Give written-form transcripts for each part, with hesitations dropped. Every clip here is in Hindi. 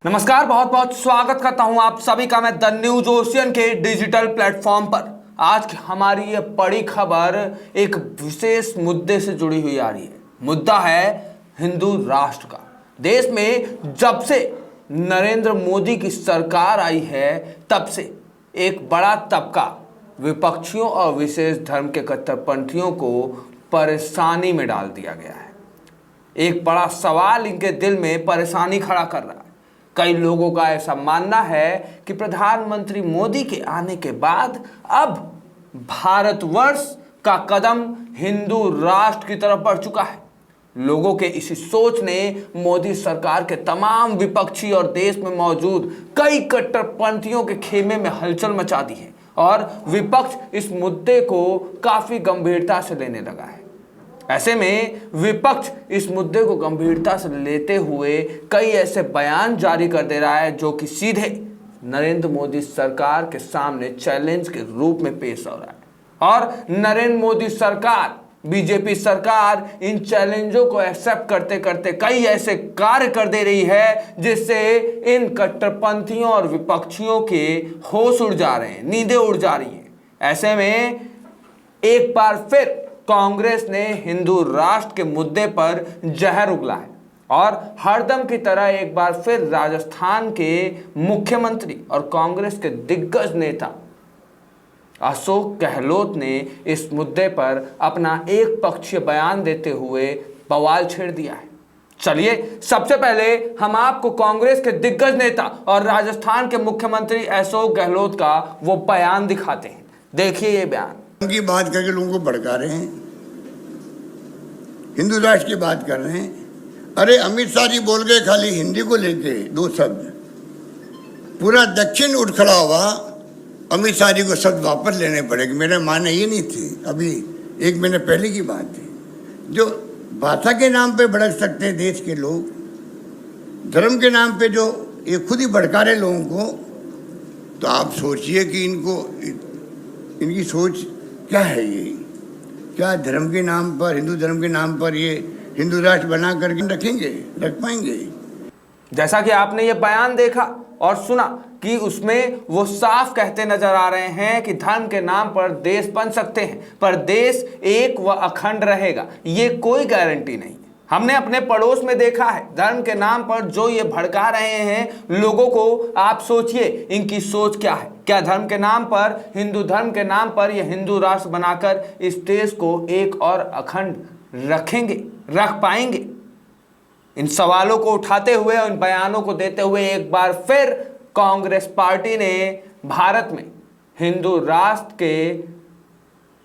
नमस्कार, बहुत बहुत स्वागत करता हूं आप सभी का मैं द न्यूज ओशियन के डिजिटल प्लेटफॉर्म पर। आज की हमारी ये बड़ी खबर एक विशेष मुद्दे से जुड़ी हुई आ रही है। मुद्दा है हिंदू राष्ट्र का। देश में जब से नरेंद्र मोदी की सरकार आई है तब से एक बड़ा तबका विपक्षियों और विशेष धर्म के कट्टरपंथियों को परेशानी में डाल दिया गया है। एक बड़ा सवाल इनके दिल में परेशानी खड़ा कर रहा है। कई लोगों का ऐसा मानना है कि प्रधानमंत्री मोदी के आने के बाद अब भारतवर्ष का कदम हिंदू राष्ट्र की तरफ बढ़ चुका है। लोगों के इसी सोच ने मोदी सरकार के तमाम विपक्षी और देश में मौजूद कई कट्टरपंथियों के खेमे में हलचल मचा दी है और विपक्ष इस मुद्दे को काफी गंभीरता से लेने लगा है। ऐसे में विपक्ष इस मुद्दे को गंभीरता से लेते हुए कई ऐसे बयान जारी कर दे रहा है जो कि सीधे नरेंद्र मोदी सरकार के सामने चैलेंज के रूप में पेश हो रहा है। और नरेंद्र मोदी सरकार, बीजेपी सरकार इन चैलेंजों को एक्सेप्ट करते करते कई ऐसे कार्य कर दे रही है जिससे इन कट्टरपंथियों और विपक्षियों के होश उड़ जा रहे हैं, नींदें उड़ जा रही हैं। ऐसे में एक बार फिर कांग्रेस ने हिंदू राष्ट्र के मुद्दे पर जहर उगला है और हरदम की तरह एक बार फिर राजस्थान के मुख्यमंत्री और कांग्रेस के दिग्गज नेता अशोक गहलोत ने इस मुद्दे पर अपना एक पक्षीय बयान देते हुए बवाल छेड़ दिया है। चलिए सबसे पहले हम आपको कांग्रेस के दिग्गज नेता और राजस्थान के मुख्यमंत्री अशोक गहलोत का वो बयान दिखाते हैं। देखिए ये बयान। की बात करके लोगों को भड़का रहे हैं, हिंदू राष्ट्र की बात कर रहे हैं। अरे अमित शाह जी बोल गए खाली हिंदी को लेके दो शब्द, पूरा दक्षिण उठ खड़ा हुआ। अमित शाह जी को शब्द वापस लेने पड़ेंगे। मेरे माने ये नहीं थी, अभी एक महीने पहले की बात थी। जो भाषा के नाम पे भड़क सकते हैं देश के लोग, धर्म के नाम पे जो ये खुद ही भड़का रहे लोगों को, तो आप सोचिए कि इनकी सोच क्या है। ये क्या धर्म के नाम पर, हिंदू धर्म के नाम पर ये हिंदू राष्ट्र बना करके रख पाएंगे? जैसा कि आपने ये बयान देखा और सुना कि उसमें वो साफ कहते नजर आ रहे हैं कि धर्म के नाम पर देश बन सकते हैं पर देश एक व अखंड रहेगा, ये कोई गारंटी नहीं। हमने अपने पड़ोस में देखा है धर्म के नाम पर जो ये भड़का रहे हैं लोगों को। आप सोचिए इनकी सोच क्या है। क्या धर्म के नाम पर, हिंदू धर्म के नाम पर ये हिंदू राष्ट्र बनाकर इस देश को एक और अखंड रखेंगे, रख पाएंगे? इन सवालों को उठाते हुए और इन बयानों को देते हुए एक बार फिर कांग्रेस पार्टी ने भारत में हिंदू राष्ट्र के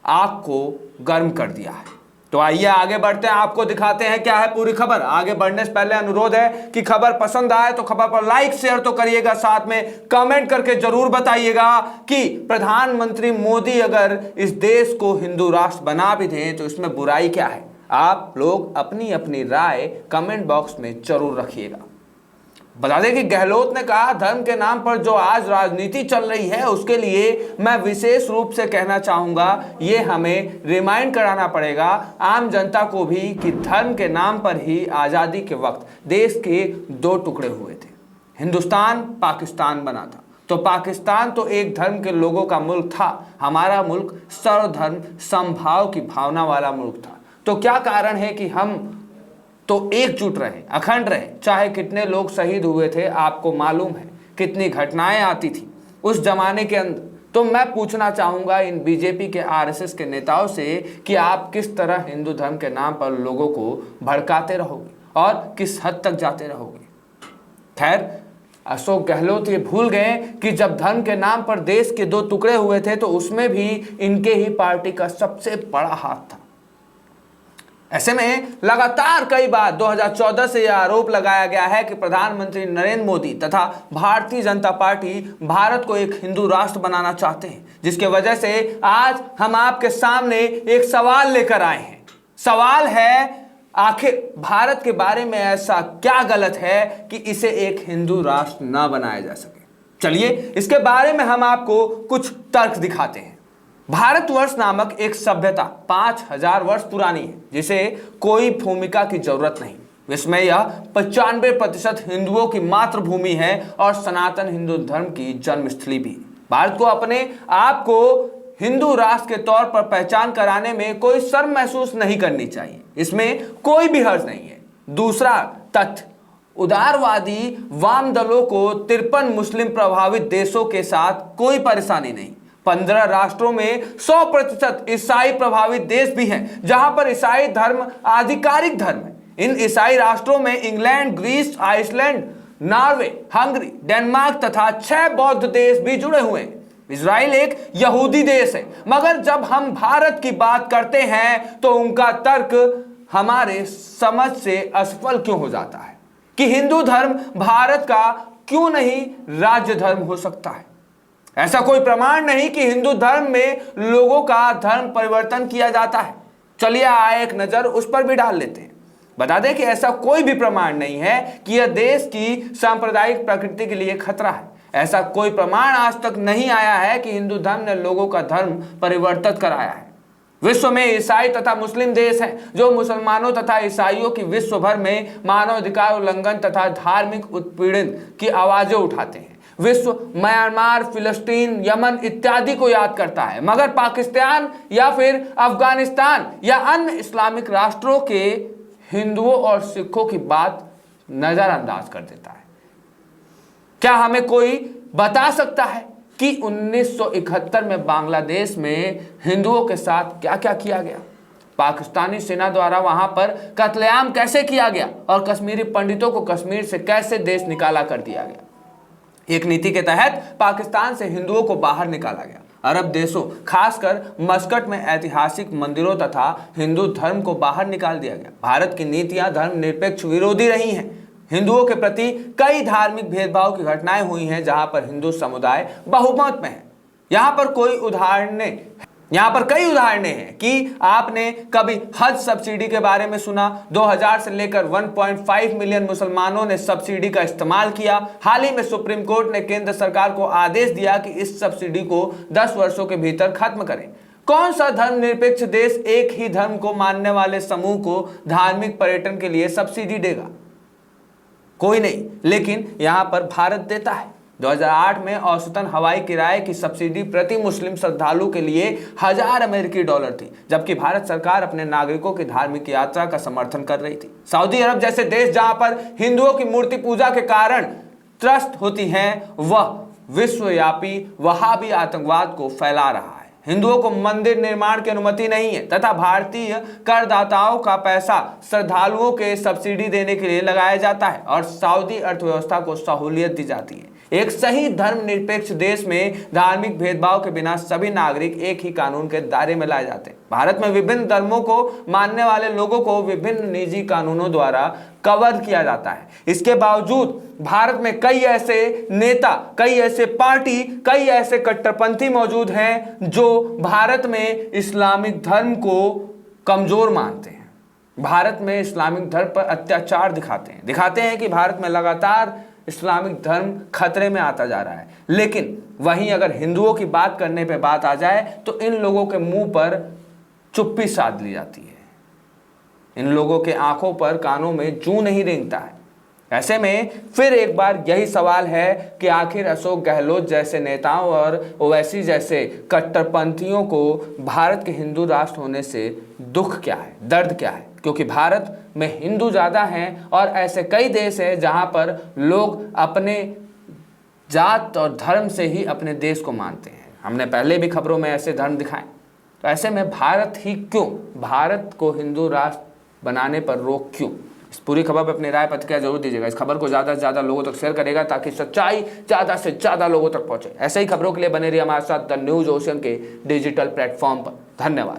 आग को गर्म कर दिया है। तो आइए आगे बढ़ते हैं, आपको दिखाते हैं क्या है पूरी खबर। आगे बढ़ने से पहले अनुरोध है कि खबर पसंद आए तो खबर पर लाइक शेयर तो करिएगा, साथ में कमेंट करके जरूर बताइएगा कि प्रधानमंत्री मोदी अगर इस देश को हिंदू राष्ट्र बना भी दें तो इसमें बुराई क्या है। आप लोग अपनी अपनी राय कमेंट बॉक्स में जरूर रखिएगा। बता दें कि गहलोत ने कहा धर्म के नाम पर जो आज राजनीति चल रही है उसके लिए मैं विशेष रूप से कहना चाहूंगा, ये हमें रिमाइंड कराना पड़ेगा आम जनता को भी कि धर्म के नाम पर ही आज़ादी के वक्त देश के दो टुकड़े हुए थे। हिंदुस्तान पाकिस्तान बना था तो पाकिस्तान तो एक धर्म के लोगों का मुल्क था, हमारा मुल्क सर्वधर्म समभाव की भावना वाला मुल्क था। तो क्या कारण है कि हम तो एकजुट रहे, अखंड रहे। चाहे कितने लोग शहीद हुए थे, आपको मालूम है कितनी घटनाएं आती थी उस जमाने के अंदर। तो मैं पूछना चाहूंगा इन बीजेपी के आरएसएस के नेताओं से कि आप किस तरह हिंदू धर्म के नाम पर लोगों को भड़काते रहोगे और किस हद तक जाते रहोगे। खैर, अशोक गहलोत ये भूल गए कि जब धर्म के नाम पर देश के दो टुकड़े हुए थे तो उसमें भी इनके ही पार्टी का सबसे बड़ा हाथ था। ऐसे में लगातार कई बार 2014 से यह आरोप लगाया गया है कि प्रधानमंत्री नरेंद्र मोदी तथा भारतीय जनता पार्टी भारत को एक हिंदू राष्ट्र बनाना चाहते हैं, जिसके वजह से आज हम आपके सामने एक सवाल लेकर आए हैं। सवाल है आखिर भारत के बारे में ऐसा क्या गलत है कि इसे एक हिंदू राष्ट्र ना बनाया जा सके। चलिए इसके बारे में हम आपको कुछ तर्क दिखाते हैं। भारतवर्ष नामक एक सभ्यता 5000 वर्ष पुरानी है जिसे कोई भूमिका की जरूरत नहीं। विश्व में यह 95% हिंदुओं की मातृभूमि है और सनातन हिंदू धर्म की जन्मस्थली भी। भारत को अपने आप को हिंदू राष्ट्र के तौर पर पहचान कराने में कोई शर्म महसूस नहीं करनी चाहिए, इसमें कोई भी हर्ज नहीं है। दूसरा तथ्य, उदारवादी वाम दलों को 53 मुस्लिम प्रभावित देशों के साथ कोई परेशानी नहीं। 15 राष्ट्रों में 100% ईसाई प्रभावित देश भी हैं, जहां पर ईसाई धर्म आधिकारिक धर्म है। इन ईसाई राष्ट्रों में England, Greece, Iceland, Norway, Hungary, Denmark तथा 6 बौद्ध देश भी जुड़े हुए हैं। इजराइल एक यहूदी देश है, मगर जब हम भारत की बात करते हैं तो उनका तर्क हमारे समझ से असफल क्यों हो जाता है कि हिंदू धर्म भारत का क्यों नहीं राज्य धर्म हो सकता है। ऐसा कोई प्रमाण नहीं कि हिंदू धर्म में लोगों का धर्म परिवर्तन किया जाता है। चलिए आए एक नजर उस पर भी डाल लेते हैं। बता दें कि ऐसा कोई भी प्रमाण नहीं है कि यह देश की सांप्रदायिक प्रकृति के लिए खतरा है। ऐसा कोई प्रमाण आज तक नहीं आया है कि हिंदू धर्म ने लोगों का धर्म परिवर्तित कराया है। विश्व में ईसाई तथा मुस्लिम देश हैं जो मुसलमानों तथा ईसाइयों की विश्व भर में मानवाधिकार उल्लंघन तथा धार्मिक उत्पीड़न की आवाजें उठाते हैं। विश्व म्यांमार, फिलिस्तीन, यमन इत्यादि को याद करता है, मगर पाकिस्तान या फिर अफगानिस्तान या अन्य इस्लामिक राष्ट्रों के हिंदुओं और सिखों की बात नजरअंदाज कर देता है। क्या हमें कोई बता सकता है कि 1971 में बांग्लादेश में हिंदुओं के साथ क्या क्या किया गया? पाकिस्तानी सेना द्वारा वहां पर कत्लेआम कैसे किया गया और कश्मीरी पंडितों को कश्मीर से कैसे देश निकाला कर दिया गया? एक नीति के तहत पाकिस्तान से हिंदुओं को बाहर निकाला गया। अरब देशों, खासकर मस्कट में ऐतिहासिक मंदिरों तथा हिंदू धर्म को बाहर निकाल दिया गया। भारत की नीतियां धर्मनिरपेक्ष विरोधी रही हैं। हिंदुओं के प्रति कई धार्मिक भेदभाव की घटनाएं हुई हैं, जहां पर हिंदू समुदाय बहुमत में है। यहाँ पर कई उदाहरणें हैं कि आपने कभी हज सब्सिडी के बारे में सुना। 2000 से लेकर 1.5 मिलियन मुसलमानों ने सब्सिडी का इस्तेमाल किया। हाल ही में सुप्रीम कोर्ट ने केंद्र सरकार को आदेश दिया कि इस सब्सिडी को 10 वर्षों के भीतर खत्म करें। कौन सा धर्मनिरपेक्ष देश एक ही धर्म को मानने वाले समूह को धार्मिक पर्यटन के लिए सब्सिडी देगा? कोई नहीं, लेकिन यहां पर भारत देता है। 2008 में औसतन हवाई किराए की सब्सिडी प्रति मुस्लिम श्रद्धालु के लिए $1000 थी, जबकि भारत सरकार अपने नागरिकों की धार्मिक यात्रा का समर्थन कर रही थी। सऊदी अरब जैसे देश जहां पर हिंदुओं की मूर्ति पूजा के कारण त्रस्त होती हैं, वह विश्वव्यापी वहाबी आतंकवाद को फैला रहा है। हिंदुओं को मंदिर निर्माण की अनुमति नहीं है तथा भारतीय करदाताओं का पैसा श्रद्धालुओं के सब्सिडी देने के लिए लगाया जाता है और सऊदी अर्थव्यवस्था को सहूलियत दी जाती है। एक सही धर्मनिरपेक्ष देश में धार्मिक भेदभाव के बिना सभी नागरिक एक ही कानून के दायरे में लाए जाते हैं। भारत में विभिन्न धर्मों को मानने वाले लोगों को विभिन्न निजी कानूनों द्वारा कवर किया जाता है। इसके बावजूद भारत में कई ऐसे नेता, कई ऐसे पार्टी, कई ऐसे कट्टरपंथी मौजूद हैं जो भारत में इस्लामिक धर्म को कमजोर मानते हैं, भारत में इस्लामिक धर्म पर अत्याचार दिखाते हैं कि भारत में लगातार इस्लामिक धर्म खतरे में आता जा रहा है। लेकिन वहीं अगर हिंदुओं की बात करने पे बात आ जाए तो इन लोगों के मुंह पर चुप्पी साध ली जाती है। इन लोगों के आंखों पर, कानों में जूं नहीं रेंगता है। ऐसे में फिर एक बार यही सवाल है कि आखिर अशोक गहलोत जैसे नेताओं और ओवैसी जैसे कट्टरपंथियों को भारत के हिंदू राष्ट्र होने से दुख क्या है, दर्द क्या है? क्योंकि भारत में हिंदू ज़्यादा हैं और ऐसे कई देश हैं जहां पर लोग अपने जात और धर्म से ही अपने देश को मानते हैं। हमने पहले भी खबरों में ऐसे धर्म दिखाए। तो ऐसे में भारत ही क्यों, भारत को हिंदू राष्ट्र बनाने पर रोक क्यों? इस पूरी खबर पर अपनी राय प्रतिक्रिया जरूर दीजिएगा। इस खबर को ज़्यादा से ज़्यादा लोगों तक शेयर करेगा ताकि सच्चाई ज़्यादा से ज़्यादा लोगों तक पहुंचे। ऐसे ही खबरों के लिए बने रहिए हमारे साथ द न्यूज़ ओशन के डिजिटल प्लेटफॉर्म पर। धन्यवाद।